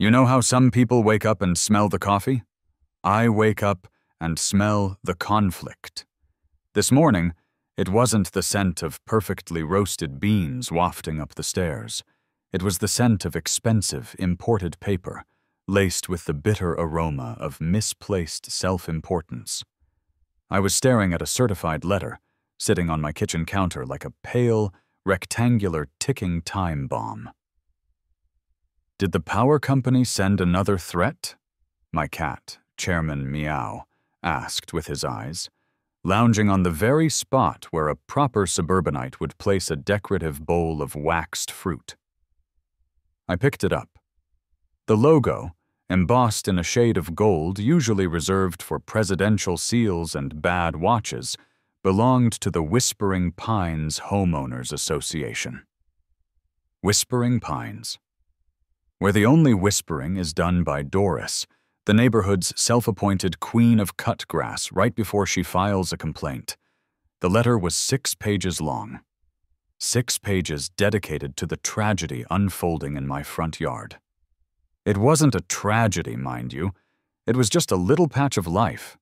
You know how some people wake up and smell the coffee? I wake up and smell the conflict. This morning, it wasn't the scent of perfectly roasted beans wafting up the stairs. It was the scent of expensive, imported paper, laced with the bitter aroma of misplaced self-importance. I was staring at a certified letter, sitting on my kitchen counter like a pale, rectangular ticking time bomb. Did the power company send another threat? My cat, Chairman Meow, asked with his eyes, lounging on the very spot where a proper suburbanite would place a decorative bowl of waxed fruit. I picked it up. The logo, embossed in a shade of gold usually reserved for presidential seals and bad watches, belonged to the Whispering Pines Homeowners Association. Whispering Pines. Where the only whispering is done by Doris, the neighborhood's self-appointed queen of cut grass, right before she files a complaint. The letter was 6 pages long. 6 pages dedicated to the tragedy unfolding in my front yard. It wasn't a tragedy, mind you. It was just a little patch of life.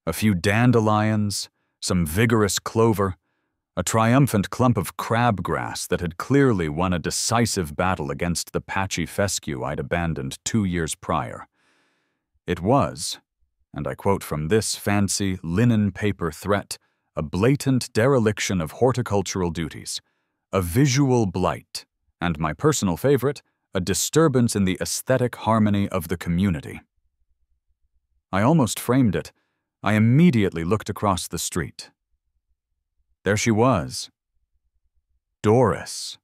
A few dandelions, some vigorous clover, a triumphant clump of crabgrass that had clearly won a decisive battle against the patchy fescue I'd abandoned 2 years prior. It was, and I quote from this fancy linen paper threat, a blatant dereliction of horticultural duties, a visual blight, and my personal favorite, a disturbance in the aesthetic harmony of the community. I almost framed it. I immediately looked across the street. There she was. Doris.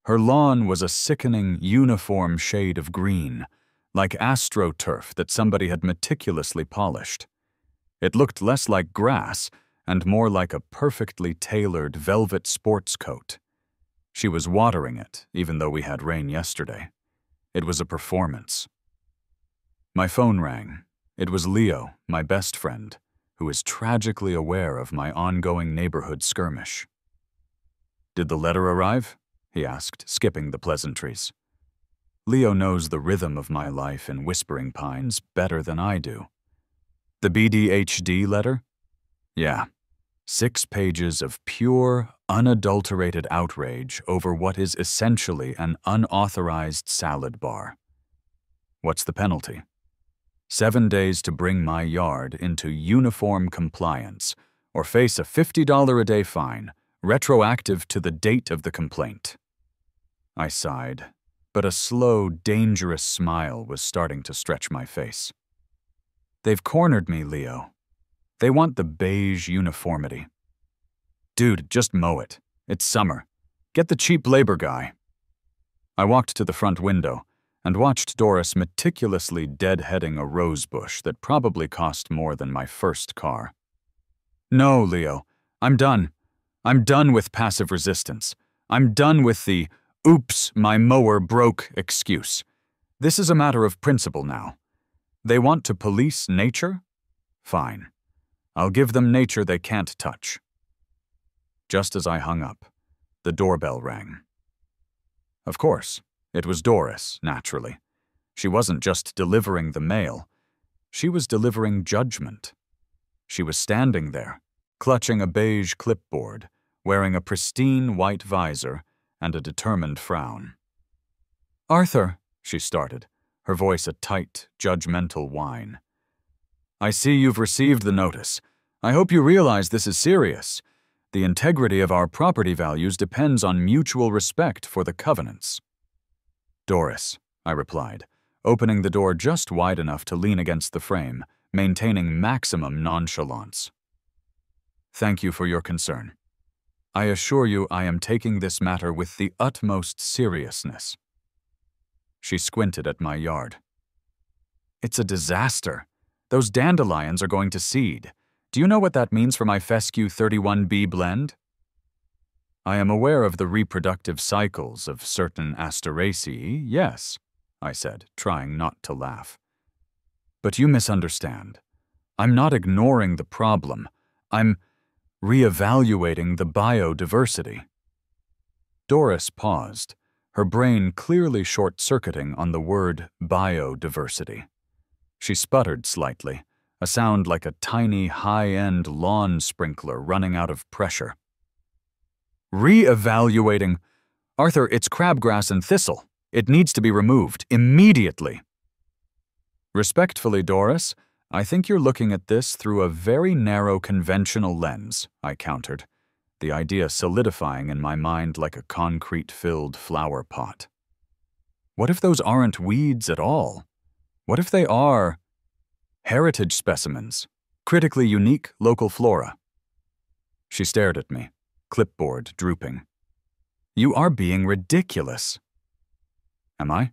Her lawn was a sickening, uniform shade of green, like astroturf that somebody had meticulously polished. It looked less like grass and more like a perfectly tailored velvet sports coat. She was watering it, even though we had rain yesterday. It was a performance. My phone rang. It was Leo, my best friend, who is tragically aware of my ongoing neighborhood skirmish. "Did the letter arrive?" he asked, skipping the pleasantries. Leo knows the rhythm of my life in Whispering Pines better than I do. The BDHD letter? Yeah. 6 pages of pure, unadulterated outrage over what is essentially an unauthorized salad bar. What's the penalty? 7 days to bring my yard into uniform compliance or face a $50 a day fine, retroactive to the date of the complaint. I sighed, but a slow, dangerous smile was starting to stretch my face. They've cornered me, Leo. They want the beige uniformity. Dude, just mow it. It's summer. Get the cheap labor guy. I walked to the front window and watched Doris meticulously deadheading a rose bush that probably cost more than my first car. No, Leo, I'm done. I'm done with passive resistance. I'm done with the "oops, my mower broke" excuse. This is a matter of principle now. They want to police nature? Fine. I'll give them nature they can't touch. Just as I hung up, the doorbell rang. Of course, it was Doris, naturally. She wasn't just delivering the mail. She was delivering judgment. She was standing there, clutching a beige clipboard, wearing a pristine white visor and a determined frown. "Arthur," she started, her voice a tight, judgmental whine. "I see you've received the notice. I hope you realize this is serious. The integrity of our property values depends on mutual respect for the covenants." "Doris," I replied, opening the door just wide enough to lean against the frame, maintaining maximum nonchalance. "Thank you for your concern. I assure you I am taking this matter with the utmost seriousness." She squinted at my yard. "It's a disaster. Those dandelions are going to seed. Do you know what that means for my fescue 31B blend?" "I am aware of the reproductive cycles of certain Asteraceae, yes," I said, trying not to laugh. "But you misunderstand. I'm not ignoring the problem. I'm reevaluating the biodiversity." Doris paused, her brain clearly short-circuiting on the word biodiversity. She sputtered slightly, a sound like a tiny, high-end lawn sprinkler running out of pressure. Re-evaluating. Arthur, it's crabgrass and thistle. It needs to be removed immediately. Respectfully, Doris, I think you're looking at this through a very narrow conventional lens, I countered, the idea solidifying in my mind like a concrete-filled flower pot. What if those aren't weeds at all? What if they are heritage specimens, critically unique local flora? She stared at me, clipboard drooping. You are being ridiculous. Am I?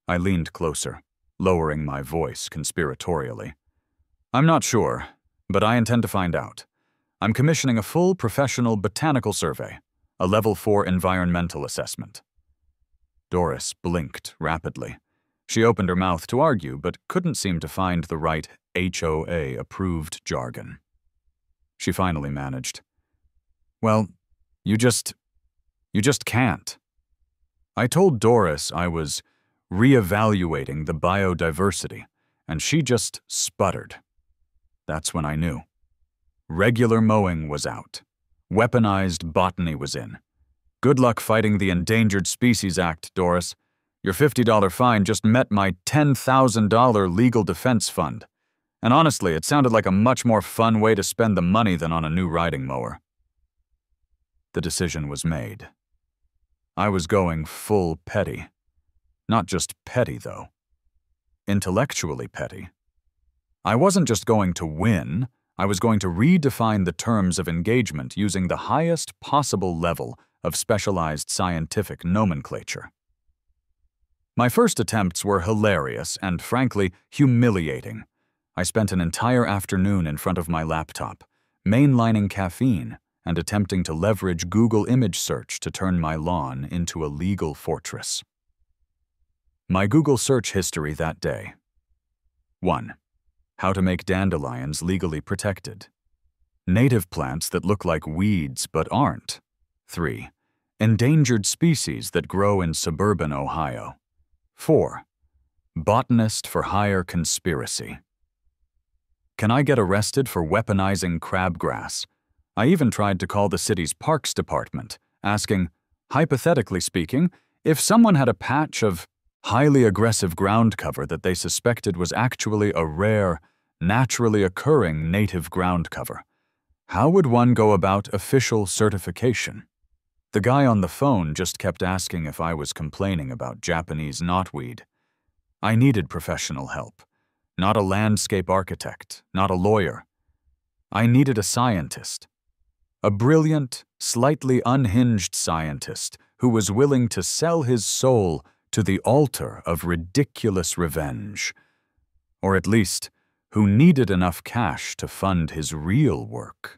I leaned closer, lowering my voice conspiratorially. I'm not sure, but I intend to find out. I'm commissioning a full professional botanical survey, a Level 4 environmental assessment. Doris blinked rapidly. She opened her mouth to argue, but couldn't seem to find the right HOA-approved jargon. She finally managed. Well, you just can't. I told Doris I was re-evaluating the biodiversity, and she just sputtered. That's when I knew. Regular mowing was out. Weaponized botany was in. Good luck fighting the Endangered Species Act, Doris. Your $50 fine just met my $10,000 legal defense fund. And honestly, it sounded like a much more fun way to spend the money than on a new riding mower. The decision was made. I was going full petty. Not just petty, though. Intellectually petty. I wasn't just going to win, I was going to redefine the terms of engagement using the highest possible level of specialized scientific nomenclature. My first attempts were hilarious and, frankly, humiliating. I spent an entire afternoon in front of my laptop, mainlining caffeine and attempting to leverage Google image search to turn my lawn into a legal fortress. My Google search history that day. 1. How to make dandelions legally protected. Native plants that look like weeds but aren't. 3. Endangered species that grow in suburban Ohio. 4. Botanist for hire conspiracy. Can I get arrested for weaponizing crabgrass? I even tried to call the city's parks department, asking, hypothetically speaking, if someone had a patch of highly aggressive ground cover that they suspected was actually a rare, naturally occurring native ground cover, how would one go about official certification? The guy on the phone just kept asking if I was complaining about Japanese knotweed. I needed professional help. Not a landscape architect, not a lawyer. I needed a scientist. A brilliant, slightly unhinged scientist who was willing to sell his soul to the altar of ridiculous revenge. Or at least, who needed enough cash to fund his real work.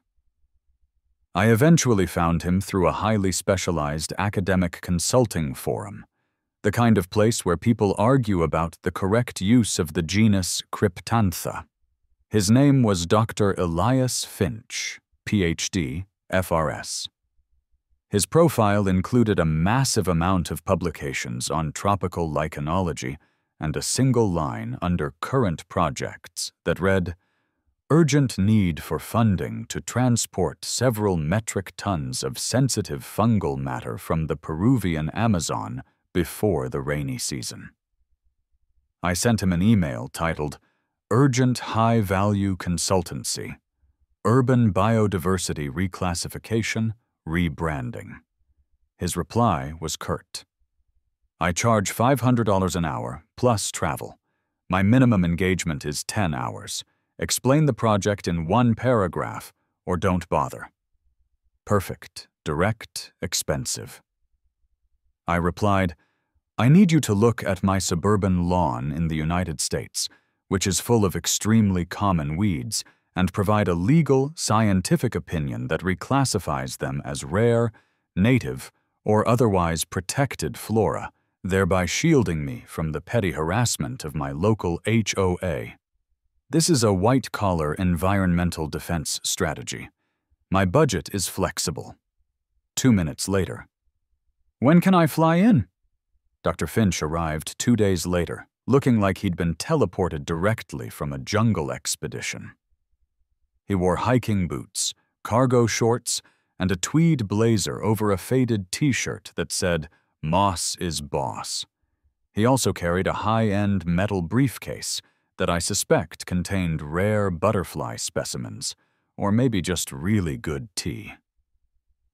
I eventually found him through a highly specialized academic consulting forum, the kind of place where people argue about the correct use of the genus Cryptantha. His name was Dr. Elias Finch, Ph.D., FRS. His profile included a massive amount of publications on tropical lichenology and a single line under current projects that read, "Urgent need for funding to transport several metric tons of sensitive fungal matter from the Peruvian Amazon before the rainy season." I sent him an email titled, "Urgent High-Value Consultancy, Urban Biodiversity Reclassification, Rebranding." His reply was curt. I charge $500 an hour, plus travel. My minimum engagement is 10 hours. Explain the project in one paragraph, or don't bother. Perfect, direct, expensive. I replied, I need you to look at my suburban lawn in the United States, which is full of extremely common weeds, and provide a legal, scientific opinion that reclassifies them as rare, native, or otherwise protected flora, thereby shielding me from the petty harassment of my local HOA. This is a white-collar environmental defense strategy. My budget is flexible. 2 minutes later. When can I fly in? Dr. Finch arrived 2 days later, looking like he'd been teleported directly from a jungle expedition. He wore hiking boots, cargo shorts, and a tweed blazer over a faded t-shirt that said, "Moss is boss." He also carried a high-end metal briefcase that I suspect contained rare butterfly specimens, or maybe just really good tea.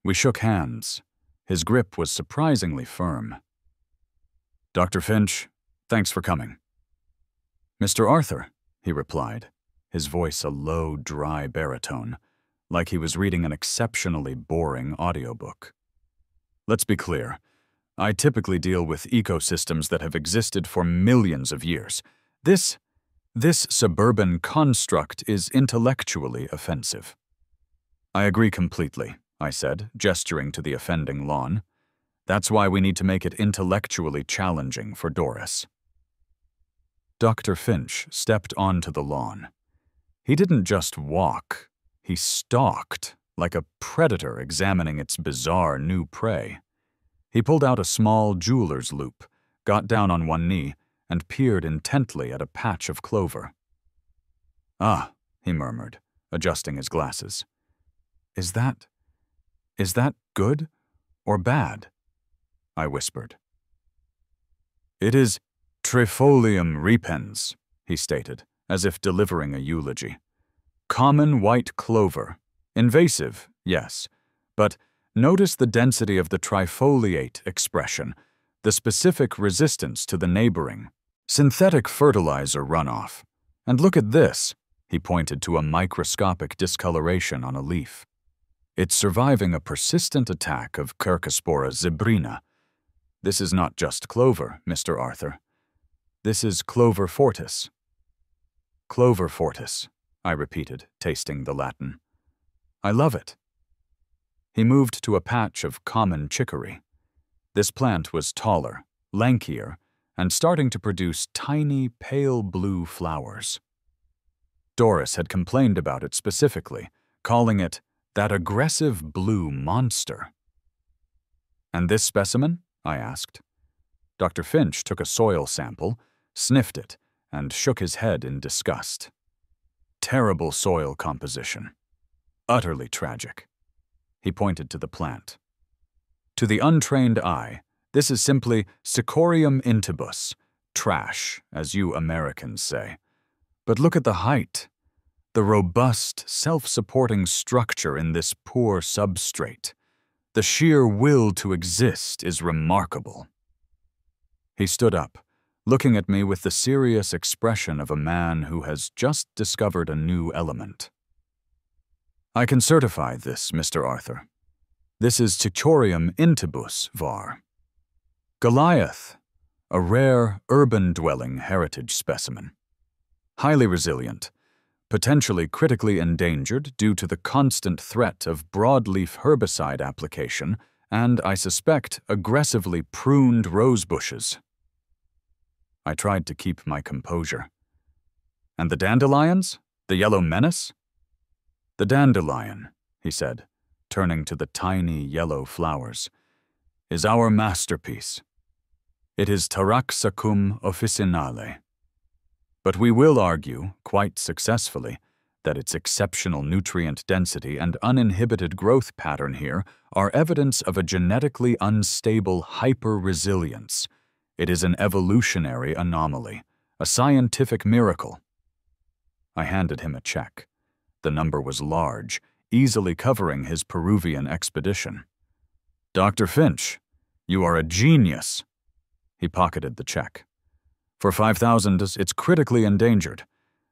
We shook hands. His grip was surprisingly firm. "Dr. Finch, thanks for coming." "Mr. Arthur," he replied, his voice a low, dry baritone, like he was reading an exceptionally boring audiobook. "Let's be clear. I typically deal with ecosystems that have existed for millions of years. This suburban construct is intellectually offensive." "I agree completely," I said, gesturing to the offending lawn. "That's why we need to make it intellectually challenging for Doris." Dr. Finch stepped onto the lawn. He didn't just walk, he stalked, like a predator examining its bizarre new prey. He pulled out a small jeweler's loupe, got down on one knee, and peered intently at a patch of clover. "Ah," he murmured, adjusting his glasses. Is that good or bad?" I whispered. "It is Trifolium repens," he stated, as if delivering a eulogy. "Common white clover. Invasive, yes, but notice the density of the trifoliate expression, the specific resistance to the neighboring synthetic fertilizer runoff. And look at this," he pointed to a microscopic discoloration on a leaf. "It's surviving a persistent attack of Cercospora zebrina. This is not just clover, Mr. Arthur. This is Clover fortis." "Clover fortis," I repeated, tasting the Latin. "I love it." He moved to a patch of common chicory. This plant was taller, lankier, and starting to produce tiny, pale blue flowers. Doris had complained about it specifically, calling it that aggressive blue monster. "And this specimen?" I asked. Dr. Finch took a soil sample, sniffed it, and shook his head in disgust. "Terrible soil composition. Utterly tragic." He pointed to the plant. "To the untrained eye, this is simply Sicorium intybus, trash, as you Americans say. But look at the height, the robust, self-supporting structure in this poor substrate. The sheer will to exist is remarkable." He stood up, looking at me with the serious expression of a man who has just discovered a new element. "I can certify this, Mr. Arthur. This is Sicorium intybus var. Goliath, a rare urban-dwelling heritage specimen. Highly resilient, potentially critically endangered due to the constant threat of broadleaf herbicide application and, I suspect, aggressively pruned rose bushes." I tried to keep my composure. "And the dandelions? The yellow menace?" "The dandelion," he said, turning to the tiny yellow flowers, "is our masterpiece. It is Taraxacum officinale. But we will argue, quite successfully, that its exceptional nutrient density and uninhibited growth pattern here are evidence of a genetically unstable hyper-resilience. It is an evolutionary anomaly, a scientific miracle." I handed him a check. The number was large, easily covering his Peruvian expedition. "Dr. Finch, you are a genius." He pocketed the check. "For 5,000, it's critically endangered.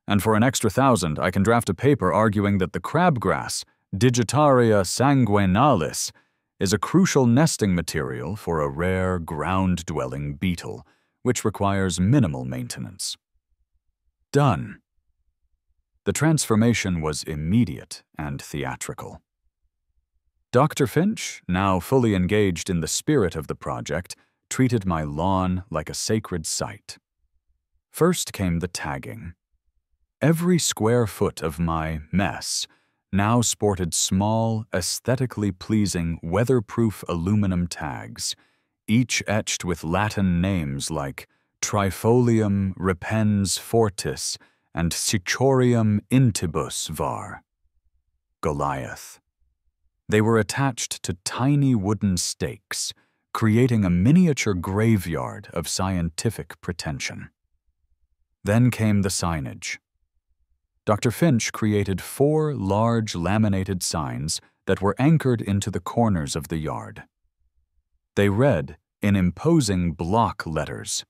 And for an extra 1,000, I can draft a paper arguing that the crabgrass, Digitaria sanguinalis, is a crucial nesting material for a rare ground-dwelling beetle, which requires minimal maintenance." Done. The transformation was immediate and theatrical. Dr. Finch, now fully engaged in the spirit of the project, treated my lawn like a sacred site. First came the tagging. Every square foot of my mess now sported small, aesthetically pleasing, weatherproof aluminum tags, each etched with Latin names like Trifolium repens fortis and Cichorium intibus var. Goliath. They were attached to tiny wooden stakes, creating a miniature graveyard of scientific pretension. Then came the signage. Dr. Finch created 4 large laminated signs that were anchored into the corners of the yard. They read, in imposing block letters,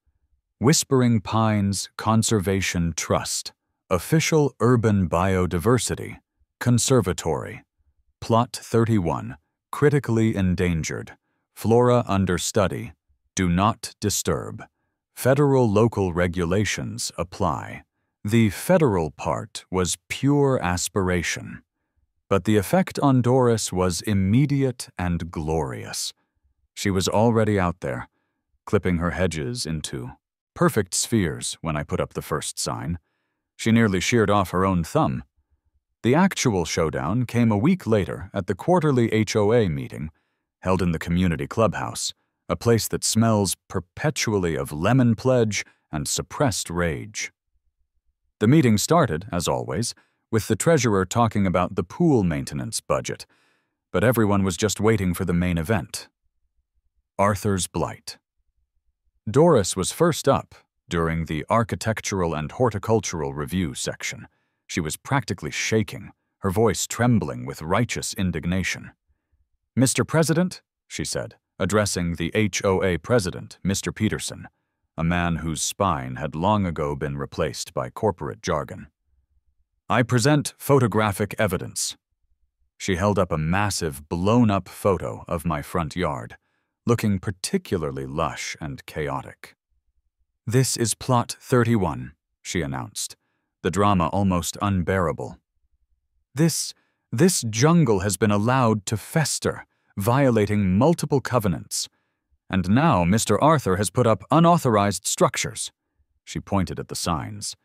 Whispering Pines Conservation Trust, Official Urban Biodiversity, Conservatory, Plot 31, Critically Endangered, Flora Under Study, Do Not Disturb. Federal local regulations apply. The federal part was pure aspiration, but the effect on Doris was immediate and glorious. She was already out there, clipping her hedges into perfect spheres when I put up the first sign. She nearly sheared off her own thumb. The actual showdown came a week later at the quarterly HOA meeting, held in the community clubhouse, a place that smells perpetually of lemon pledge and suppressed rage. The meeting started, as always, with the treasurer talking about the pool maintenance budget, but everyone was just waiting for the main event. Arthur's blight. Doris was first up during the architectural and horticultural review section. She was practically shaking, her voice trembling with righteous indignation. "Mr. President," she said, addressing the HOA president, Mr. Peterson, a man whose spine had long ago been replaced by corporate jargon. "I present photographic evidence." She held up a massive, blown-up photo of my front yard, looking particularly lush and chaotic. "This is Plot 31, she announced, the drama almost unbearable. This jungle has been allowed to fester, violating multiple covenants. And now Mr. Arthur has put up unauthorized structures." She pointed at the signs.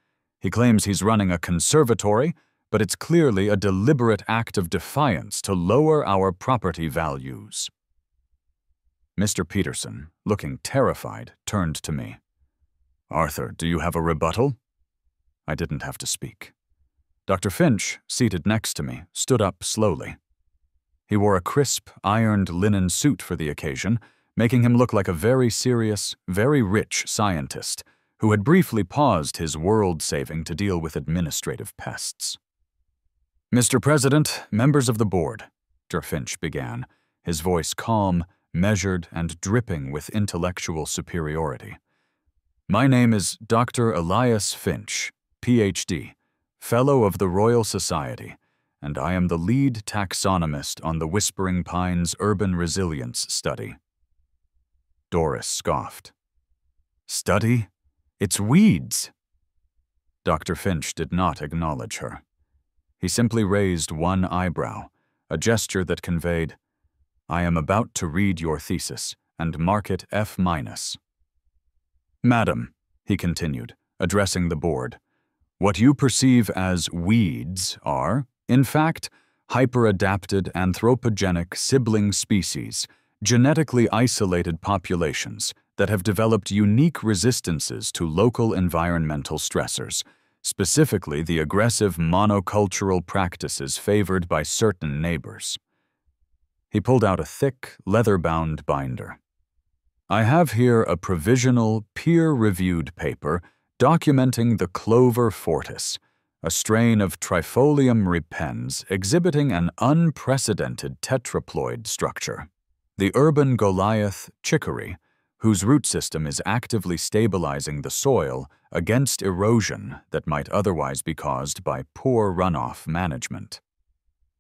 "He claims he's running a conservatory, but it's clearly a deliberate act of defiance to lower our property values." Mr. Peterson, looking terrified, turned to me. "Arthur, do you have a rebuttal?" I didn't have to speak. Dr. Finch, seated next to me, stood up slowly. He wore a crisp, ironed linen suit for the occasion, making him look like a very serious, very rich scientist who had briefly paused his world-saving to deal with administrative pests. "Mr. President, members of the board," Dr. Finch began, his voice calm, measured, and dripping with intellectual superiority. "My name is Dr. Elias Finch, Ph.D., Fellow of the Royal Society, and I am the lead taxonomist on the Whispering Pines Urban Resilience Study." Doris scoffed. "Study? It's weeds." Dr. Finch did not acknowledge her. He simply raised one eyebrow, a gesture that conveyed, "I am about to read your thesis and mark it F-." "Madam," he continued, addressing the board, "what you perceive as weeds are, in fact, hyper-adapted anthropogenic sibling species, genetically isolated populations that have developed unique resistances to local environmental stressors, specifically the aggressive monocultural practices favored by certain neighbors." He pulled out a thick, leather-bound binder. "I have here a provisional, peer-reviewed paper documenting the clover fortis, a strain of Trifolium repens exhibiting an unprecedented tetraploid structure. The urban Goliath chicory, whose root system is actively stabilizing the soil against erosion that might otherwise be caused by poor runoff management.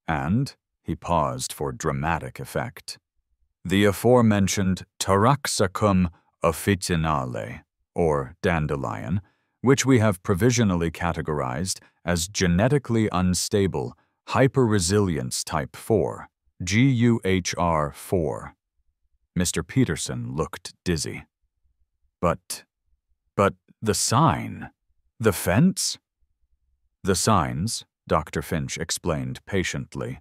And," he paused for dramatic effect, "the aforementioned Taraxacum officinale, or dandelion, which we have provisionally categorized as genetically unstable hyperresilience type 4, GUHR4. Mr. Peterson looked dizzy. But the sign? The fence?" "The signs," Dr. Finch explained patiently,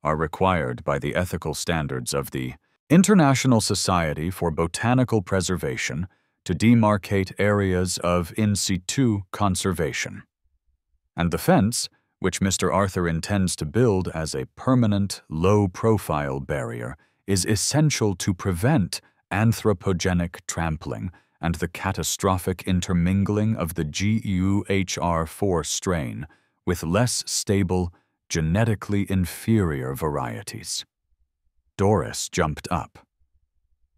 "are required by the ethical standards of the International Society for Botanical Preservation to demarcate areas of in situ conservation. And the fence, which Mr. Arthur intends to build as a permanent, low-profile barrier, is essential to prevent anthropogenic trampling and the catastrophic intermingling of the GUHR4 strain with less stable, genetically inferior varieties. Doris jumped up.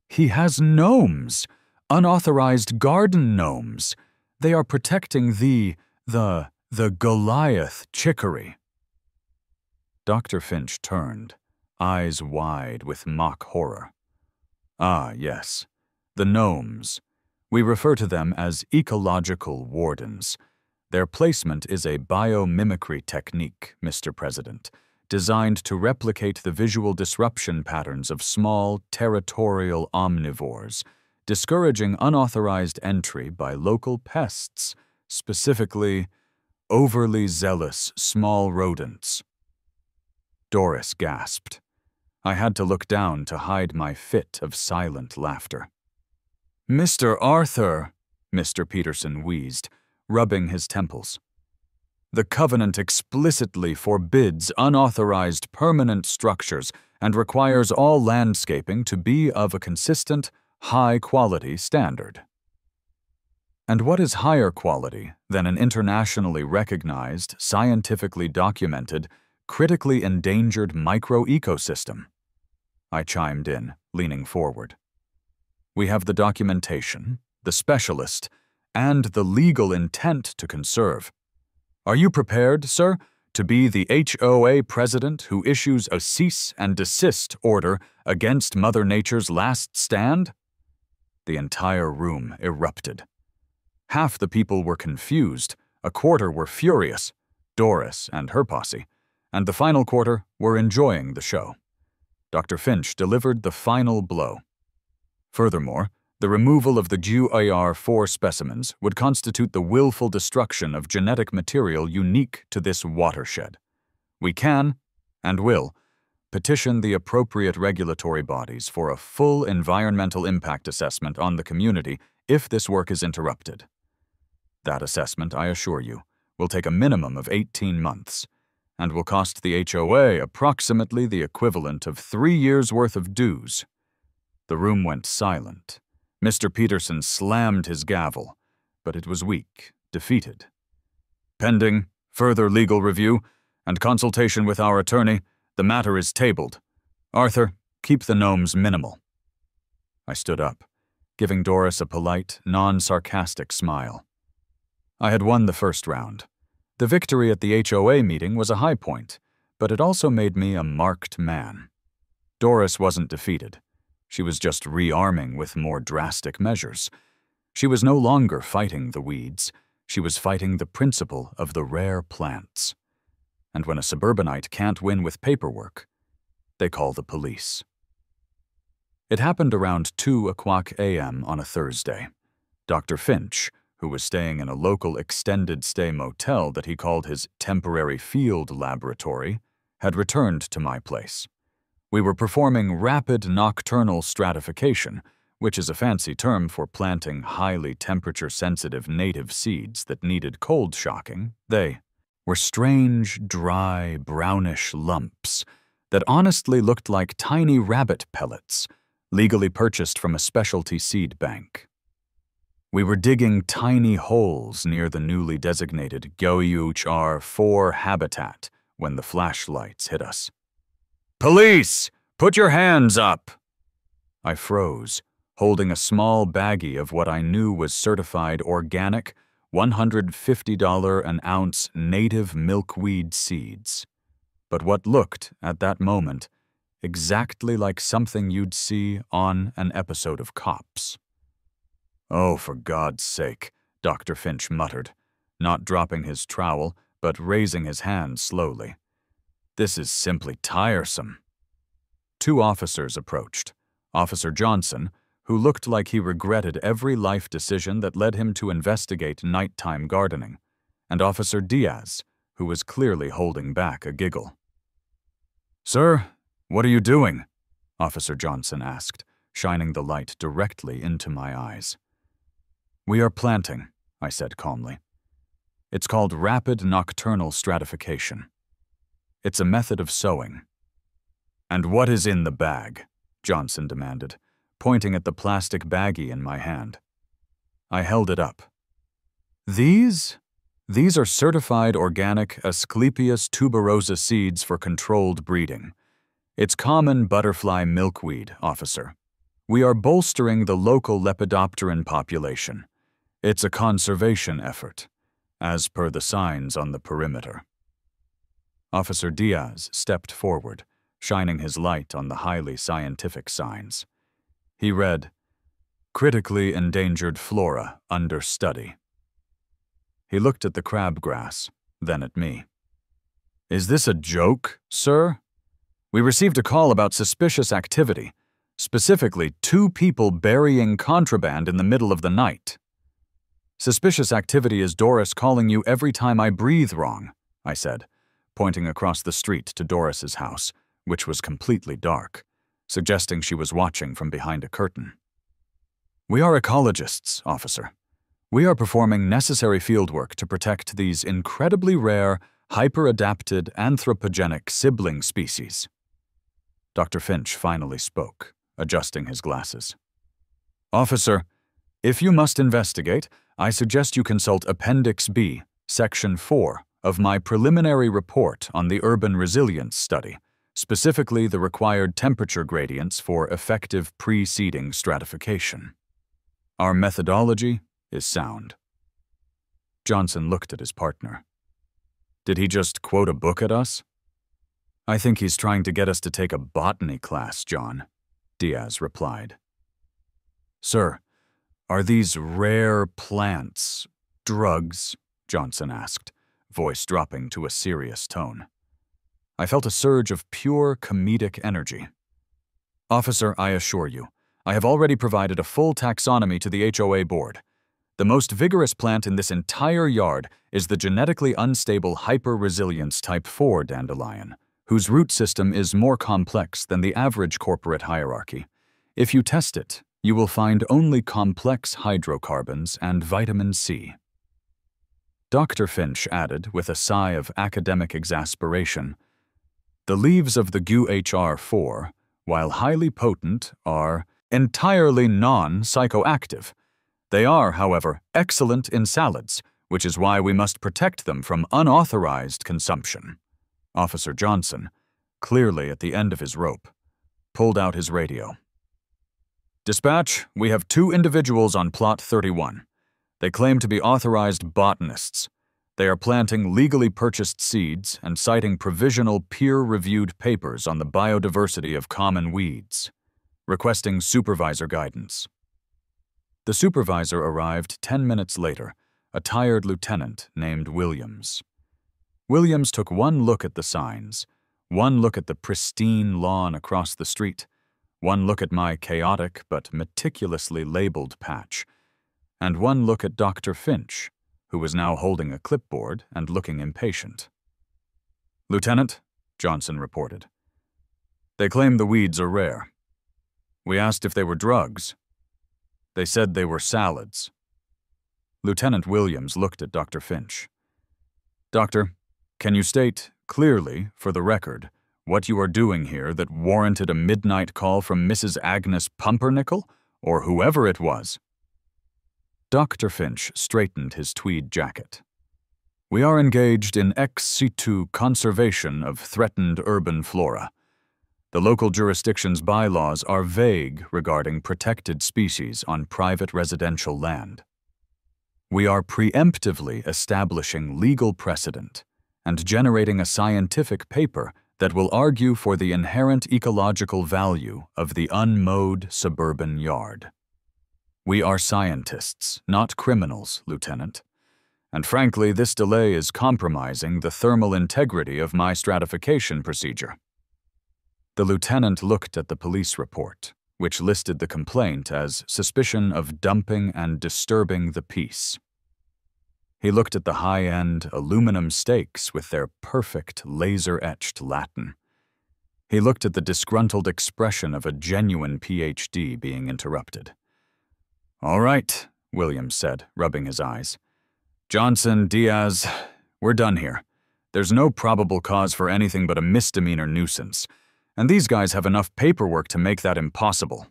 He has gnomes, unauthorized garden gnomes. They are protecting the Goliath chicory. Dr. Finch turned, eyes wide with mock horror. Ah, yes, the gnomes. We refer to them as ecological wardens. Their placement is a biomimicry technique, Mr. President, designed to replicate the visual disruption patterns of small, territorial omnivores, discouraging unauthorized entry by local pests, specifically overly zealous small rodents. Doris gasped. I had to look down to hide my fit of silent laughter. Mr. Arthur, Mr. Peterson wheezed, rubbing his temples. The covenant explicitly forbids unauthorized permanent structures and requires all landscaping to be of a consistent, high-quality standard. And what is higher quality than an internationally recognized, scientifically documented, critically endangered microecosystem? I chimed in, leaning forward. We have the documentation, the specialist, and the legal intent to conserve. Are you prepared, sir, to be the HOA president who issues a cease and desist order against Mother Nature's last stand? The entire room erupted. Half the people were confused, a quarter were furious, Doris and her posse, and the final quarter were enjoying the show. Dr. Finch delivered the final blow. Furthermore, the removal of the GUHR4 specimens would constitute the willful destruction of genetic material unique to this watershed. We can, and will, petition the appropriate regulatory bodies for a full environmental impact assessment on the community if this work is interrupted. That assessment, I assure you, will take a minimum of 18 months, and will cost the HOA approximately the equivalent of 3 years' worth of dues. The room went silent. Mr. Peterson slammed his gavel, but it was weak, defeated. Pending further legal review and consultation with our attorney, the matter is tabled. Arthur, keep the gnomes minimal. I stood up, giving Doris a polite, non-sarcastic smile. I had won the first round. The victory at the HOA meeting was a high point, but it also made me a marked man. Doris wasn't defeated. She was just rearming with more drastic measures. She was no longer fighting the weeds. She was fighting the principle of the rare plants. And when a suburbanite can't win with paperwork, they call the police. It happened around 2:00 a.m. on a Thursday. Dr. Finch, who was staying in a local extended-stay motel that he called his temporary field laboratory, had returned to my place. We were performing rapid nocturnal stratification, which is a fancy term for planting highly temperature-sensitive native seeds that needed cold shocking. They were strange, dry, brownish lumps that honestly looked like tiny rabbit pellets, legally purchased from a specialty seed bank. We were digging tiny holes near the newly designated GUHR4 habitat when the flashlights hit us. Police! Put your hands up! I froze, holding a small baggie of what I knew was certified organic, $150 an ounce native milkweed seeds. But what looked, at that moment, exactly like something you'd see on an episode of Cops. Oh, for God's sake, Dr. Finch muttered, not dropping his trowel, but raising his hand slowly. This is simply tiresome. 2 officers approached. Officer Johnson, who looked like he regretted every life decision that led him to investigate nighttime gardening, and Officer Diaz, who was clearly holding back a giggle. Sir, what are you doing? Officer Johnson asked, shining the light directly into my eyes. We are planting, I said calmly. It's called rapid nocturnal stratification. It's a method of sowing. And what is in the bag? Johnson demanded, pointing at the plastic baggie in my hand. I held it up. These are certified organic Asclepias tuberosa seeds for controlled breeding. It's common butterfly milkweed, officer. We are bolstering the local lepidopteran population. It's a conservation effort, as per the signs on the perimeter. Officer Diaz stepped forward, shining his light on the highly scientific signs. He read, "Critically endangered flora under study." He looked at the crabgrass, then at me. "Is this a joke, sir? We received a call about suspicious activity, specifically 2 people burying contraband in the middle of the night." "Suspicious activity is Doris calling you every time I breathe wrong," I said, pointing across the street to Doris's house, which was completely dark, suggesting she was watching from behind a curtain. "We are ecologists, officer. We are performing necessary fieldwork to protect these incredibly rare, hyper-adapted anthropogenic sibling species." Dr. Finch finally spoke, adjusting his glasses. "Officer, if you must investigate, I suggest you consult Appendix B, Section 4 of my preliminary report on the urban resilience study, specifically the required temperature gradients for effective preceding stratification. Our methodology is sound." Johnson looked at his partner. "Did he just quote a book at us?" "I think he's trying to get us to take a botany class, John," Diaz replied. "Sir, are these rare plants drugs?" Johnson asked, voice dropping to a serious tone. I felt a surge of pure comedic energy. "Officer, I assure you, I have already provided a full taxonomy to the HOA board. The most vigorous plant in this entire yard is the genetically unstable hyper-resilience type 4 dandelion, whose root system is more complex than the average corporate hierarchy. If you test it, you will find only complex hydrocarbons and vitamin C." Dr. Finch added, with a sigh of academic exasperation, "The leaves of the GUHR4, while highly potent, are entirely non-psychoactive. They are, however, excellent in salads, which is why we must protect them from unauthorized consumption." Officer Johnson, clearly at the end of his rope, pulled out his radio. "Dispatch, we have 2 individuals on Plot 31. They claim to be authorized botanists. They are planting legally purchased seeds and citing provisional peer-reviewed papers on the biodiversity of common weeds. Requesting supervisor guidance." The supervisor arrived 10 minutes later, a tired lieutenant named Williams. Williams took one look at the signs, one look at the pristine lawn across the street, one look at my chaotic but meticulously labeled patch, and one look at Dr. Finch, who was now holding a clipboard and looking impatient. "Lieutenant," Johnson reported, "they claim the weeds are rare. We asked if they were drugs. They said they were salads." Lieutenant Williams looked at Dr. Finch. "Doctor, can you state clearly, for the record, what you are doing here that warranted a midnight call from Mrs. Agnes Pumpernickel, or whoever it was?" Dr. Finch straightened his tweed jacket. "We are engaged in ex situ conservation of threatened urban flora. The local jurisdiction's bylaws are vague regarding protected species on private residential land. We are preemptively establishing legal precedent and generating a scientific paper that will argue for the inherent ecological value of the unmowed suburban yard. We are scientists, not criminals, Lieutenant. And frankly, this delay is compromising the thermal integrity of my stratification procedure." The lieutenant looked at the police report, which listed the complaint as suspicion of dumping and disturbing the peace. He looked at the high-end aluminum stakes with their perfect laser-etched Latin. He looked at the disgruntled expression of a genuine PhD being interrupted. "All right," Williams said, rubbing his eyes. "Johnson, Diaz, we're done here. There's no probable cause for anything but a misdemeanor nuisance, and these guys have enough paperwork to make that impossible."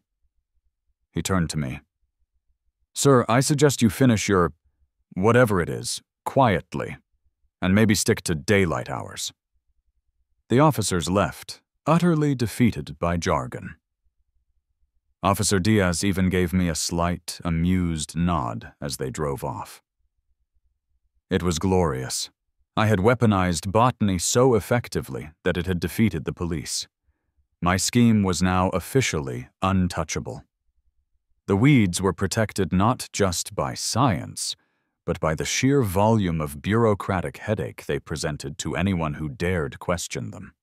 He turned to me. "Sir, I suggest you finish your whatever it is quietly, and maybe stick to daylight hours." The officers left, utterly defeated by jargon. Officer Diaz even gave me a slight, amused nod as they drove off. It was glorious. I had weaponized botany so effectively that it had defeated the police. My scheme was now officially untouchable. The weeds were protected not just by science, but by the sheer volume of bureaucratic headache they presented to anyone who dared question them.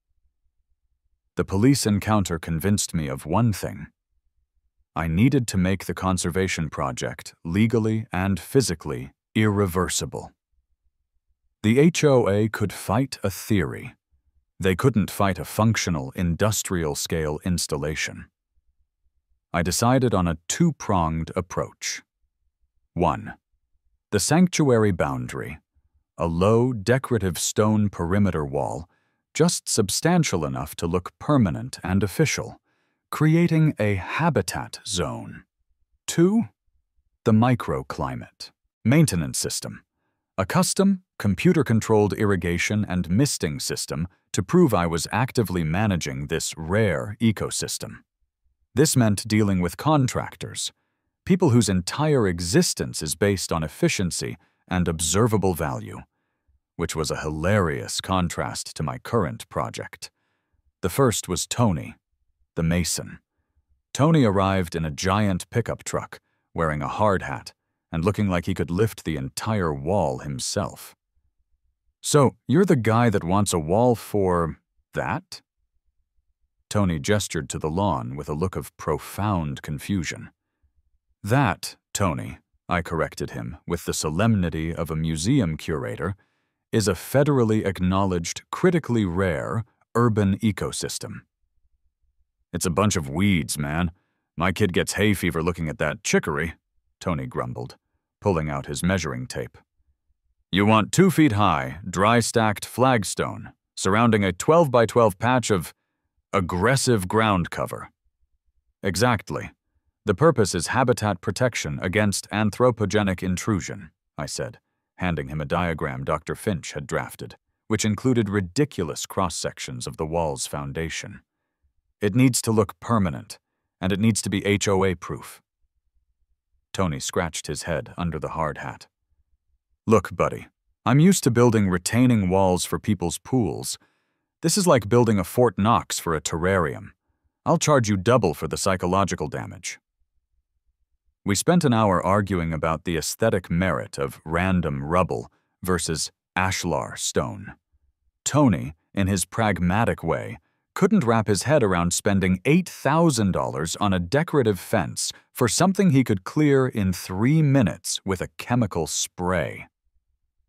The police encounter convinced me of one thing. I needed to make the conservation project legally and physically irreversible. The HOA could fight a theory. They couldn't fight a functional, industrial-scale installation. I decided on a two-pronged approach. 1. The sanctuary boundary, a low, decorative stone perimeter wall, just substantial enough to look permanent and official, creating a habitat zone. 2. The microclimate, maintenance system, a custom, computer-controlled irrigation and misting system to prove I was actively managing this rare ecosystem. This meant dealing with contractors, people whose entire existence is based on efficiency and observable value, which was a hilarious contrast to my current project. The first was Tony, the mason. Tony arrived in a giant pickup truck, wearing a hard hat, and looking like he could lift the entire wall himself. "So, you're the guy that wants a wall for that?" Tony gestured to the lawn with a look of profound confusion. "That, Tony," I corrected him with the solemnity of a museum curator, "is a federally acknowledged, critically rare, urban ecosystem." "It's a bunch of weeds, man. My kid gets hay fever looking at that chicory," Tony grumbled, pulling out his measuring tape. "You want 2 feet high, dry-stacked flagstone, surrounding a 12 by 12 patch of aggressive ground cover." "Exactly. The purpose is habitat protection against anthropogenic intrusion," I said, handing him a diagram Dr. Finch had drafted, which included ridiculous cross-sections of the wall's foundation. "It needs to look permanent, and it needs to be HOA-proof." Tony scratched his head under the hard hat. "Look, buddy, I'm used to building retaining walls for people's pools. This is like building a Fort Knox for a terrarium. I'll charge you double for the psychological damage." We spent an hour arguing about the aesthetic merit of random rubble versus ashlar stone. Tony, in his pragmatic way, couldn't wrap his head around spending $8,000 on a decorative fence for something he could clear in 3 minutes with a chemical spray.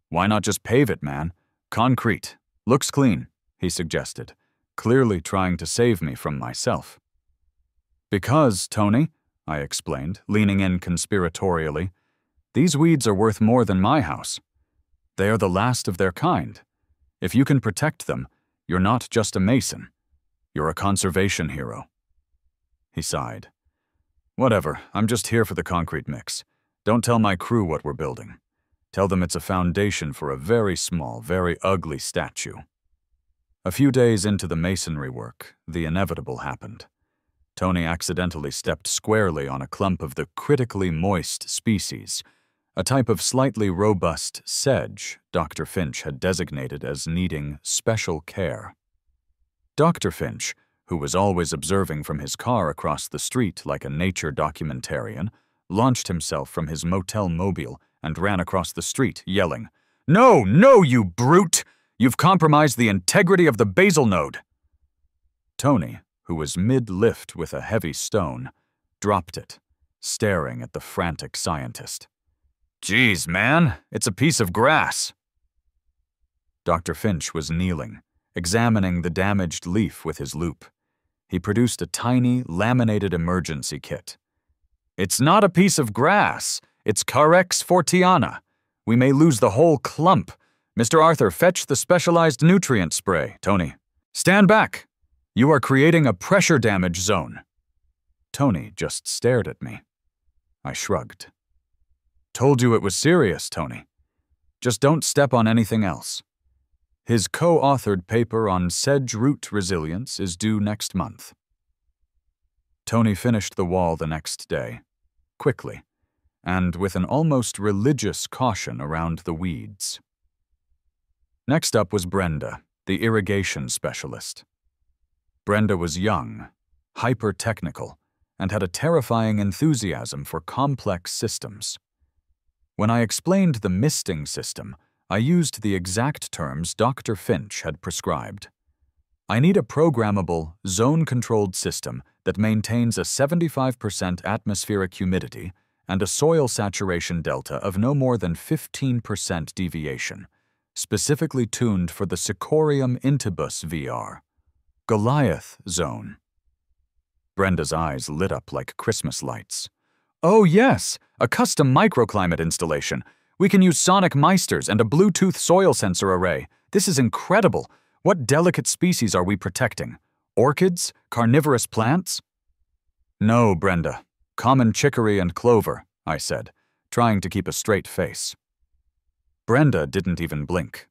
"Why not just pave it, man? Concrete. Looks clean," he suggested, clearly trying to save me from myself. "Because, Tony," I explained, leaning in conspiratorially, "these weeds are worth more than my house. They are the last of their kind. If you can protect them, you're not just a mason. You're a conservation hero." He sighed. "Whatever, I'm just here for the concrete mix. Don't tell my crew what we're building. Tell them it's a foundation for a very small, very ugly statue." A few days into the masonry work, the inevitable happened. Tony accidentally stepped squarely on a clump of the critically moist species, a type of slightly robust sedge Dr. Finch had designated as needing special care. Dr. Finch, who was always observing from his car across the street like a nature documentarian, launched himself from his motel mobile and ran across the street, yelling, "No, no, you brute! You've compromised the integrity of the basal node!" Tony, who was mid-lift with a heavy stone, dropped it, staring at the frantic scientist. "Geez, man, it's a piece of grass." Dr. Finch was kneeling, examining the damaged leaf with his loupe, He produced a tiny, laminated emergency kit. "It's not a piece of grass. It's Carex fortiana. We may lose the whole clump. Mr. Arthur, fetch the specialized nutrient spray, Tony. Stand back! You are creating a pressure damage zone." Tony just stared at me. I shrugged. "Told you it was serious, Tony. Just don't step on anything else." His co-authored paper on sedge root resilience is due next month. Tony finished the wall the next day, quickly, and with an almost religious caution around the weeds. Next up was Brenda, the irrigation specialist. Brenda was young, hyper-technical, and had a terrifying enthusiasm for complex systems. When I explained the misting system, I used the exact terms Dr. Finch had prescribed. I need a programmable, zone-controlled system that maintains a 75% atmospheric humidity and a soil saturation delta of no more than 15% deviation, specifically tuned for the Sicorium intybus VR, Goliath zone. Brenda's eyes lit up like Christmas lights. "Oh yes, a custom microclimate installation. We can use sonic Meisters and a Bluetooth soil sensor array. This is incredible. What delicate species are we protecting? Orchids? Carnivorous plants?" "No, Brenda. Common chicory and clover," I said, trying to keep a straight face. Brenda didn't even blink.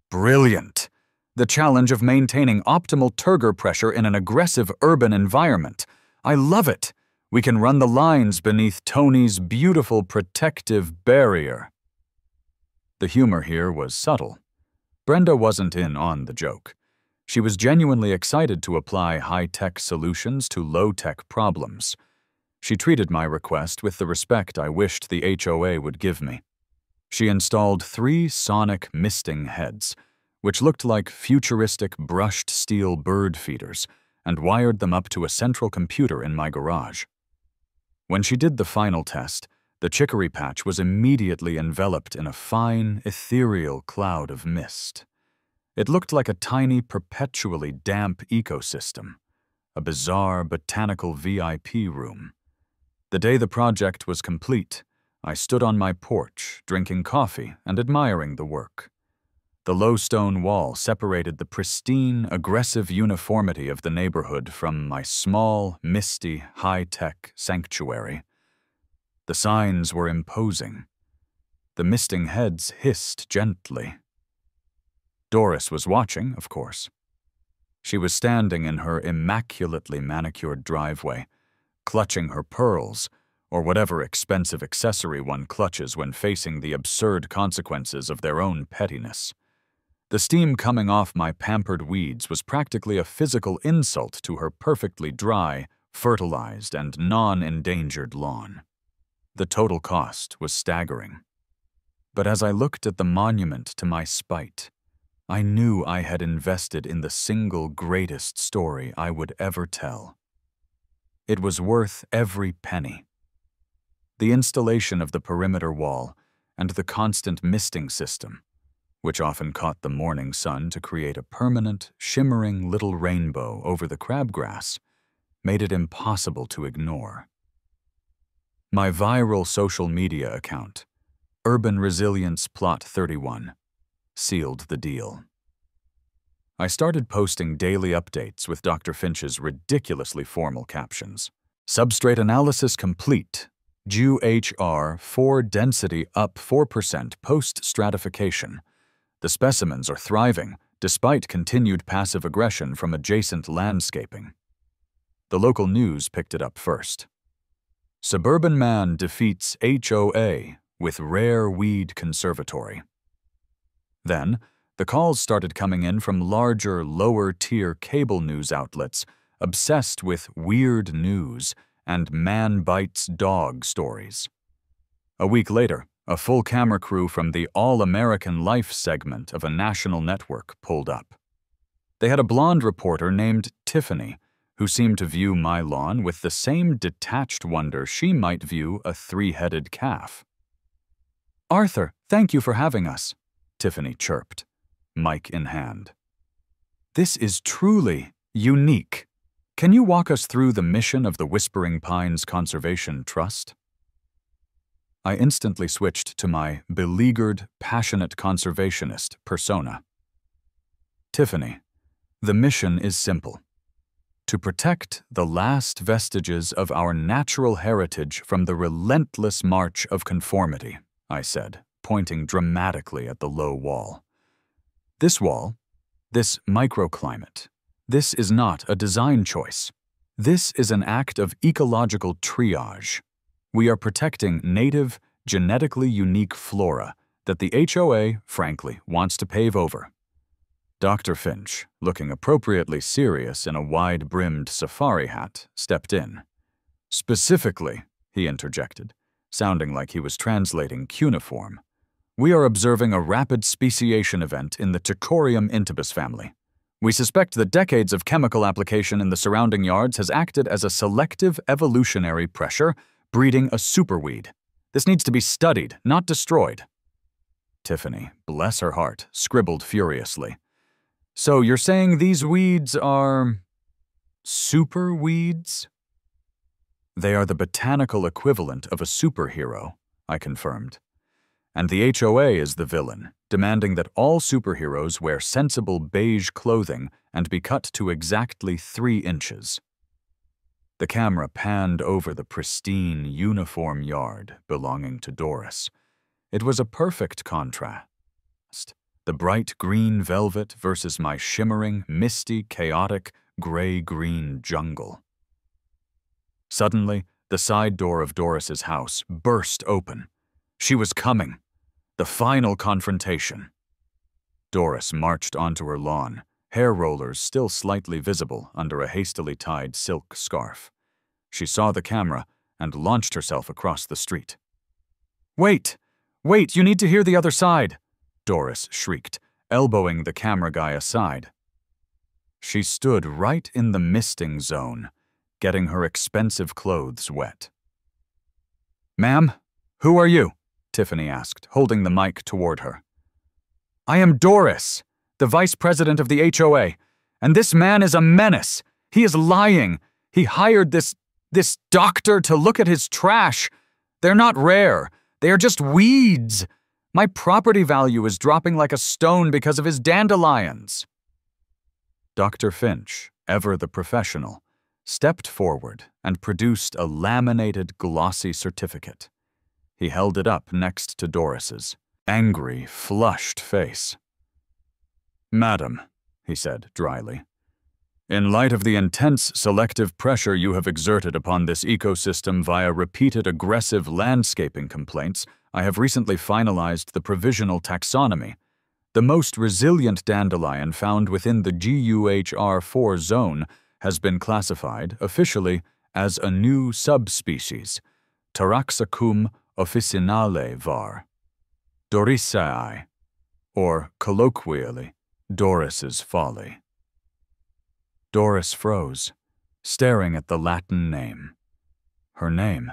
"Brilliant! The challenge of maintaining optimal turgor pressure in an aggressive urban environment. I love it. We can run the lines beneath Tony's beautiful protective barrier." The humor here was subtle. Brenda wasn't in on the joke. She was genuinely excited to apply high-tech solutions to low-tech problems. She treated my request with the respect I wished the HOA would give me. She installed 3 sonic misting heads, which looked like futuristic brushed steel bird feeders, and wired them up to a central computer in my garage. When she did the final test, the chicory patch was immediately enveloped in a fine, ethereal cloud of mist. It looked like a tiny, perpetually damp ecosystem, a bizarre botanical VIP room. The day the project was complete, I stood on my porch, drinking coffee and admiring the work. The low stone wall separated the pristine, aggressive uniformity of the neighborhood from my small, misty, high-tech sanctuary. The signs were imposing. The misting heads hissed gently. Doris was watching, of course. She was standing in her immaculately manicured driveway, clutching her pearls, or whatever expensive accessory one clutches when facing the absurd consequences of their own pettiness. The steam coming off my pampered weeds was practically a physical insult to her perfectly dry, fertilized, and non-endangered lawn. The total cost was staggering. But as I looked at the monument to my spite, I knew I had invested in the single greatest story I would ever tell. It was worth every penny. The installation of the perimeter wall and the constant misting system, which often caught the morning sun to create a permanent, shimmering little rainbow over the crabgrass, made it impossible to ignore. My viral social media account, Urban Resilience Plot 31, sealed the deal. I started posting daily updates with Dr. Finch's ridiculously formal captions. "Substrate analysis complete. Dew HR 4 density up 4% post-stratification. The specimens are thriving, despite continued passive aggression from adjacent landscaping." The local news picked it up first. "Suburban man defeats HOA with rare weed conservatory." Then, the calls started coming in from larger, lower-tier cable news outlets obsessed with weird news and man bites dog stories. A week later, a full camera crew from the All-American Life segment of a national network pulled up. They had a blonde reporter named Tiffany, who seemed to view my lawn with the same detached wonder she might view a 3-headed calf. "Arthur, thank you for having us," Tiffany chirped, mic in hand. "This is truly unique," Can you walk us through the mission of the Whispering Pines Conservation Trust? I instantly switched to my beleaguered, passionate conservationist persona. Tiffany, the mission is simple. To protect the last vestiges of our natural heritage from the relentless march of conformity, I said, pointing dramatically at the low wall. This wall, this microclimate, this is not a design choice. This is an act of ecological triage. We are protecting native, genetically unique flora that the HOA, frankly, wants to pave over. Dr. Finch, looking appropriately serious in a wide-brimmed safari hat, stepped in. Specifically, he interjected, sounding like he was translating cuneiform, we are observing a rapid speciation event in the Ticorium intybus family. We suspect that decades of chemical application in the surrounding yards has acted as a selective evolutionary pressure, breeding a superweed. This needs to be studied, not destroyed. Tiffany, bless her heart, scribbled furiously. So you're saying these weeds are superweeds? They are the botanical equivalent of a superhero, I confirmed. And the HOA is the villain, demanding that all superheroes wear sensible beige clothing and be cut to exactly 3 inches. The camera panned over the pristine, uniform yard belonging to Doris. It was a perfect contrast. The bright green velvet versus my shimmering, misty, chaotic, gray-green jungle. Suddenly, the side door of Doris's house burst open. She was coming. The final confrontation. Doris marched onto her lawn, hair rollers still slightly visible under a hastily tied silk scarf. She saw the camera and launched herself across the street. "Wait! Wait, you need to hear the other side!" Doris shrieked, elbowing the camera guy aside. She stood right in the misting zone, getting her expensive clothes wet. "Ma'am, who are you?" Tiffany asked, holding the mic toward her. "I am Doris, the vice president of the HOA, and this man is a menace. He is lying. He hired this doctor to look at his trash. They're not rare. They are just weeds. My property value is dropping like a stone because of his dandelions." Dr. Finch, ever the professional, stepped forward and produced a laminated, glossy certificate. He held it up next to Doris's angry, flushed face. "Madam," he said dryly, "in light of the intense selective pressure you have exerted upon this ecosystem via repeated aggressive landscaping complaints, I have recently finalized the provisional taxonomy. The most resilient dandelion found within the GUHR4 zone has been classified, officially, as a new subspecies, Taraxacum officinale var. Dorisae, or colloquially, Doris's folly." Doris froze, staring at the Latin name. Her name,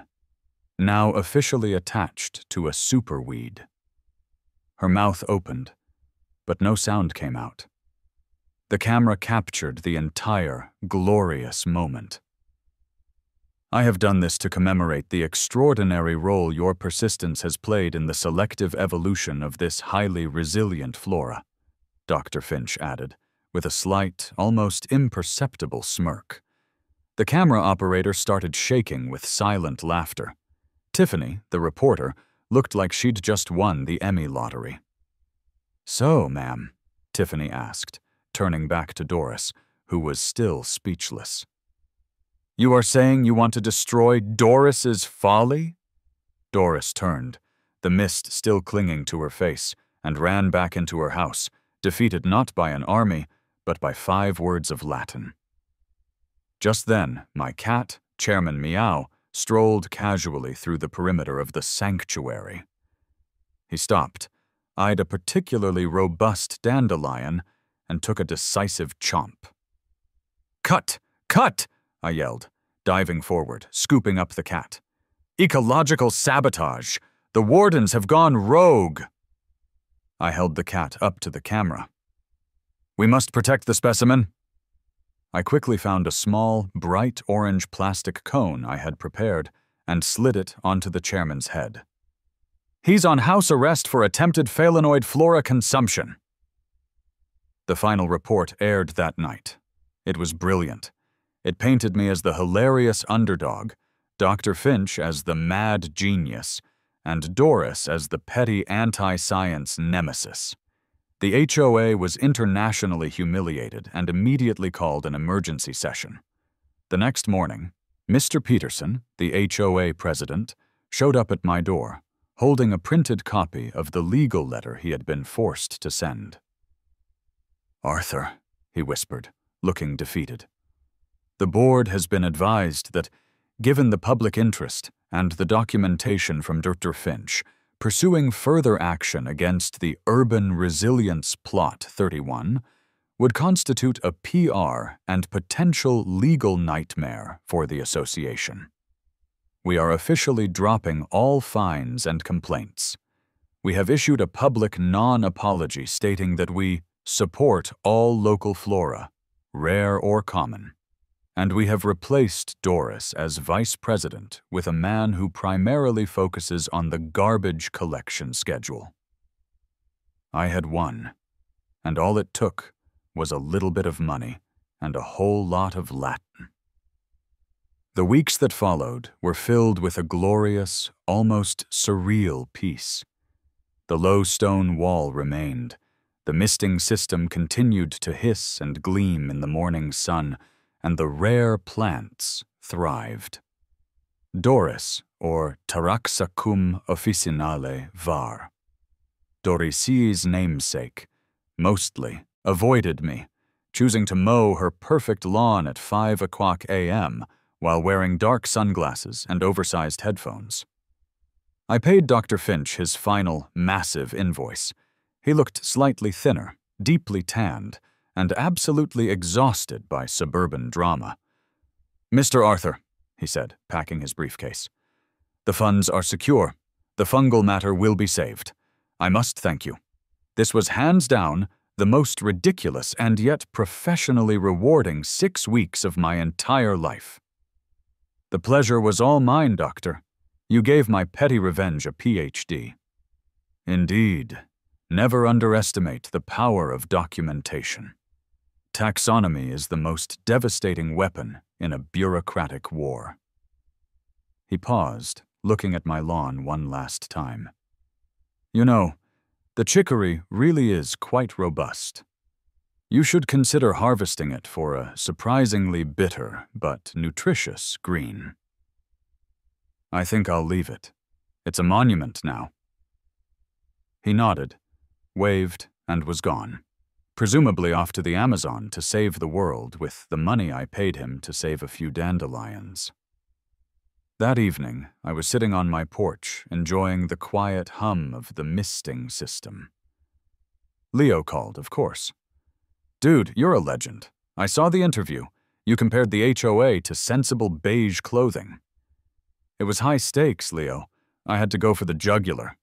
now officially attached to a superweed. Her mouth opened, but no sound came out. The camera captured the entire, glorious moment. "I have done this to commemorate the extraordinary role your persistence has played in the selective evolution of this highly resilient flora," Dr. Finch added, with a slight, almost imperceptible smirk. The camera operator started shaking with silent laughter. Tiffany, the reporter, looked like she'd just won the Emmy lottery. "So, ma'am," Tiffany asked, turning back to Doris, who was still speechless. "You are saying you want to destroy Doris's folly?" Doris turned, the mist still clinging to her face, and ran back into her house, defeated not by an army, but by 5 words of Latin. Just then, my cat, Chairman Meow, strolled casually through the perimeter of the sanctuary. He stopped, eyed a particularly robust dandelion, and took a decisive chomp. "Cut! Cut!" I yelled, diving forward, scooping up the cat. "Ecological sabotage! The wardens have gone rogue!" I held the cat up to the camera. "We must protect the specimen." I quickly found a small, bright orange plastic cone I had prepared and slid it onto the chairman's head. "He's on house arrest for attempted phalanoid flora consumption." The final report aired that night. It was brilliant. It painted me as the hilarious underdog, Dr. Finch as the mad genius, and Doris as the petty anti-science nemesis. The HOA was internationally humiliated and immediately called an emergency session. The next morning, Mr. Peterson, the HOA president, showed up at my door, holding a printed copy of the legal letter he had been forced to send. "Arthur," he whispered, looking defeated. "The board has been advised that, given the public interest and the documentation from Dr. Finch, pursuing further action against the Urban Resilience Plot 31 would constitute a PR and potential legal nightmare for the association. We are officially dropping all fines and complaints. We have issued a public non-apology stating that we support all local flora, rare or common. And we have replaced Doris as vice president with a man who primarily focuses on the garbage collection schedule." I had won, and all it took was a little bit of money and a whole lot of Latin. The weeks that followed were filled with a glorious, almost surreal peace. The low stone wall remained. The misting system continued to hiss and gleam in the morning sun, and the rare plants thrived. Doris, or Taraxacum officinale var. Dorisi's namesake, mostly avoided me, choosing to mow her perfect lawn at 5 o'clock a.m. while wearing dark sunglasses and oversized headphones. I paid Dr. Finch his final, massive invoice. He looked slightly thinner, deeply tanned, and absolutely exhausted by suburban drama. "Mr. Arthur," he said, packing his briefcase, "the funds are secure. The fungal matter will be saved. I must thank you. This was hands down the most ridiculous and yet professionally rewarding 6 weeks of my entire life." "The pleasure was all mine, Doctor. You gave my petty revenge a PhD." "Indeed. Never underestimate the power of documentation. Taxonomy is the most devastating weapon in a bureaucratic war." He paused, looking at my lawn one last time. "You know, the chicory really is quite robust. You should consider harvesting it for a surprisingly bitter but nutritious green." "I think I'll leave it. It's a monument now." He nodded, waved, and was gone, presumably off to the Amazon to save the world with the money I paid him to save a few dandelions. That evening, I was sitting on my porch, enjoying the quiet hum of the misting system. Leo called, of course. "Dude, you're a legend. I saw the interview. You compared the HOA to sensible beige clothing." "It was high stakes, Leo. I had to go for the jugular."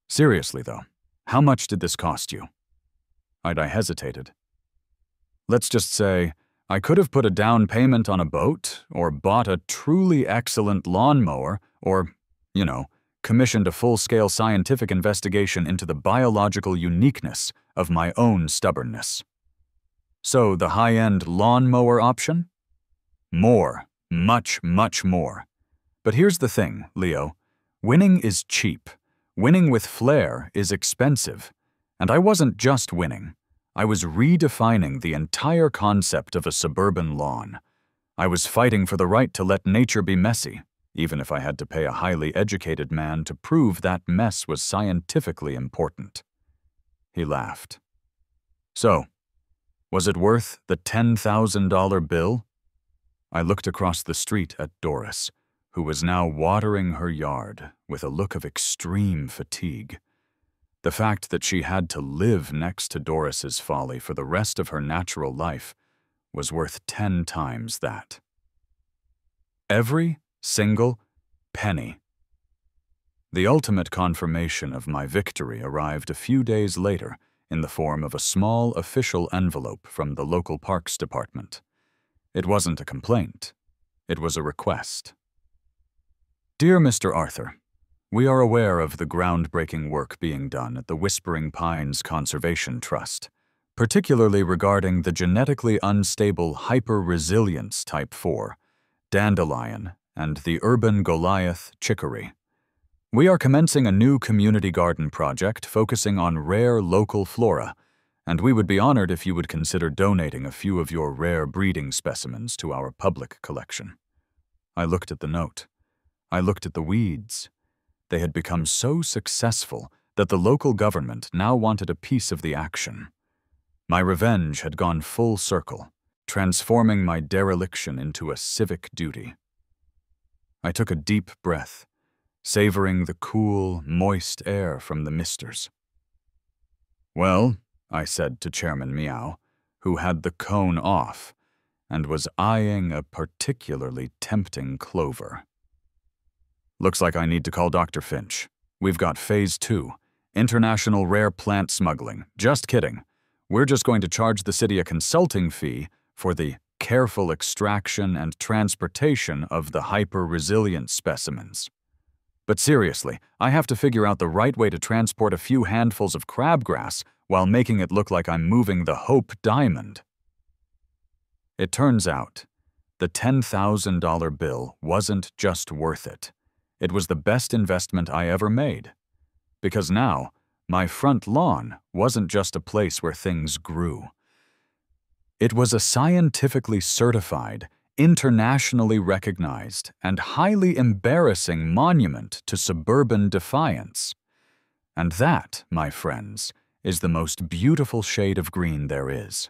"Seriously, though, how much did this cost you?" I hesitated. "Let's just say, I could have put a down payment on a boat, or bought a truly excellent lawnmower, or, commissioned a full-scale scientific investigation into the biological uniqueness of my own stubbornness." "So, the high-end lawnmower option?" "More. Much, much more. But here's the thing, Leo. Winning is cheap. Winning with flair is expensive. And I wasn't just winning. I was redefining the entire concept of a suburban lawn. I was fighting for the right to let nature be messy, even if I had to pay a highly educated man to prove that mess was scientifically important." He laughed. "So, was it worth the $10,000 bill?" I looked across the street at Doris, who was now watering her yard with a look of extreme fatigue. The fact that she had to live next to Doris's folly for the rest of her natural life was worth 10 times that. Every single penny. The ultimate confirmation of my victory arrived a few days later in the form of a small official envelope from the local parks department. It wasn't a complaint. It was a request. Dear Mr. Arthur, we are aware of the groundbreaking work being done at the Whispering Pines Conservation Trust, particularly regarding the genetically unstable hyper-resilience type 4, dandelion, and the urban Goliath chicory. We are commencing a new community garden project focusing on rare local flora, and we would be honored if you would consider donating a few of your rare breeding specimens to our public collection. I looked at the note. I looked at the weeds. They had become so successful that the local government now wanted a piece of the action. My revenge had gone full circle, transforming my dereliction into a civic duty. I took a deep breath, savoring the cool, moist air from the misters. Well, I said to Chairman Meow, who had the cone off and was eyeing a particularly tempting clover. Looks like I need to call Dr. Finch. We've got Phase 2, International Rare Plant Smuggling. Just kidding. We're just going to charge the city a consulting fee for the careful extraction and transportation of the hyper-resilient specimens. But seriously, I have to figure out the right way to transport a few handfuls of crabgrass while making it look like I'm moving the Hope Diamond. It turns out, the $10,000 bill wasn't just worth it. It was the best investment I ever made. Because now, my front lawn wasn't just a place where things grew. It was a scientifically certified, internationally recognized, and highly embarrassing monument to suburban defiance. And that, my friends, is the most beautiful shade of green there is.